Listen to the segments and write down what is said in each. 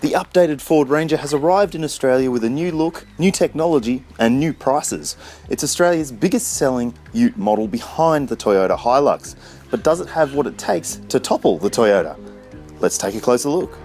The updated Ford Ranger has arrived in Australia with a new look, new technology and new prices. It's Australia's biggest selling ute model behind the Toyota HiLux. But does it have what it takes to topple the Toyota? Let's take a closer look.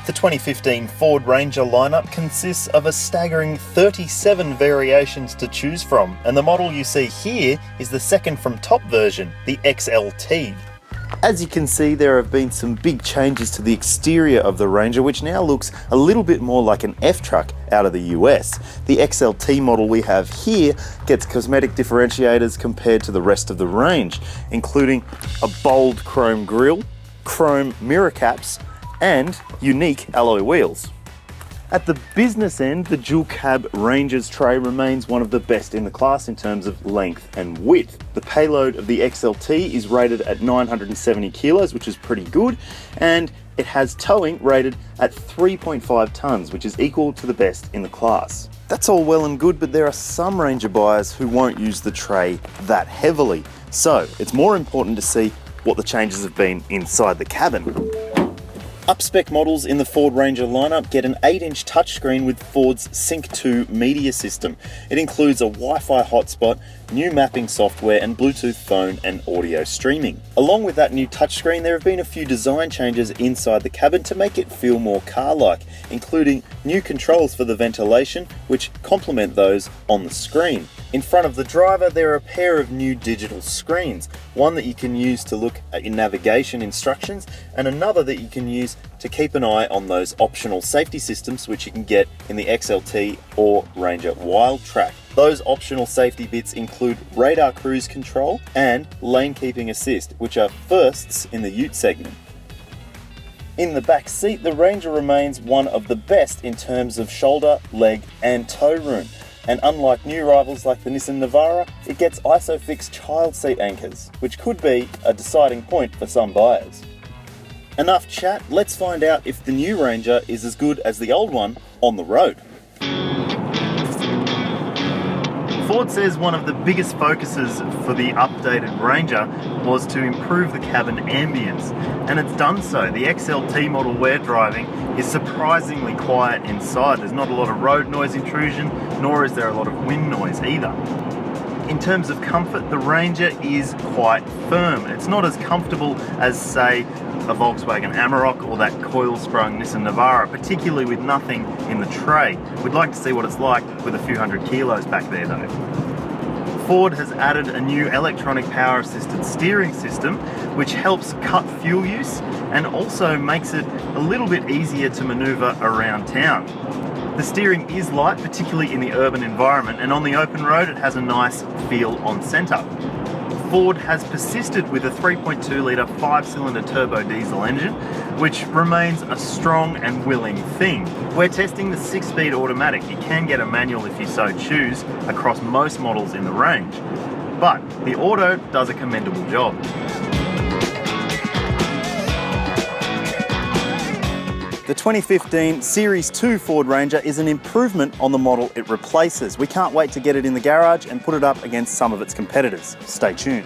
The 2015 Ford Ranger lineup consists of a staggering 37 variations to choose from, and the model you see here is the second from top version, the XLT. As you can see, there have been some big changes to the exterior of the Ranger, which now looks a little bit more like an F-truck out of the US. The XLT model we have here gets cosmetic differentiators compared to the rest of the range, including a bold chrome grille, chrome mirror caps, and unique alloy wheels. At the business end, the dual cab Ranger's tray remains one of the best in the class in terms of length and width. The payload of the XLT is rated at 970 kilos, which is pretty good, and it has towing rated at 3.5 tonnes, which is equal to the best in the class. That's all well and good, but there are some Ranger buyers who won't use the tray that heavily. So it's more important to see what the changes have been inside the cabin. Up-spec models in the Ford Ranger lineup get an 8-inch touchscreen with Ford's Sync 2 media system. It includes a Wi-Fi hotspot, new mapping software, and Bluetooth phone and audio streaming. Along with that new touchscreen, there have been a few design changes inside the cabin to make it feel more car-like, including new controls for the ventilation, which complement those on the screen. In front of the driver, there are a pair of new digital screens, one that you can use to look at your navigation instructions, and another that you can use to keep an eye on those optional safety systems which you can get in the XLT or Ranger Wild Track. Those optional safety bits include radar cruise control and lane keeping assist, which are firsts in the ute segment. In the back seat, the Ranger remains one of the best in terms of shoulder, leg and toe room. And unlike new rivals like the Nissan Navara, it gets ISOFIX child seat anchors, which could be a deciding point for some buyers. Enough chat, let's find out if the new Ranger is as good as the old one on the road. Ford says one of the biggest focuses for the updated Ranger was to improve the cabin ambience, and it's done so. The XLT model we're driving is surprisingly quiet inside. There's not a lot of road noise intrusion, nor is there a lot of wind noise either. In terms of comfort, the Ranger is quite firm. It's not as comfortable as, say, a Volkswagen Amarok or that coil-sprung Nissan Navara, particularly with nothing in the tray. We'd like to see what it's like with a few hundred kilos back there though. Ford has added a new electronic power-assisted steering system which helps cut fuel use and also makes it a little bit easier to manoeuvre around town. The steering is light, particularly in the urban environment, and on the open road it has a nice feel on centre. Ford has persisted with a 3.2 litre 5-cylinder turbo diesel engine, which remains a strong and willing thing. We're testing the 6-speed automatic. You can get a manual if you so choose across most models in the range, but the auto does a commendable job. The 2015 Series 2 Ford Ranger is an improvement on the model it replaces. We can't wait to get it in the garage and put it up against some of its competitors. Stay tuned.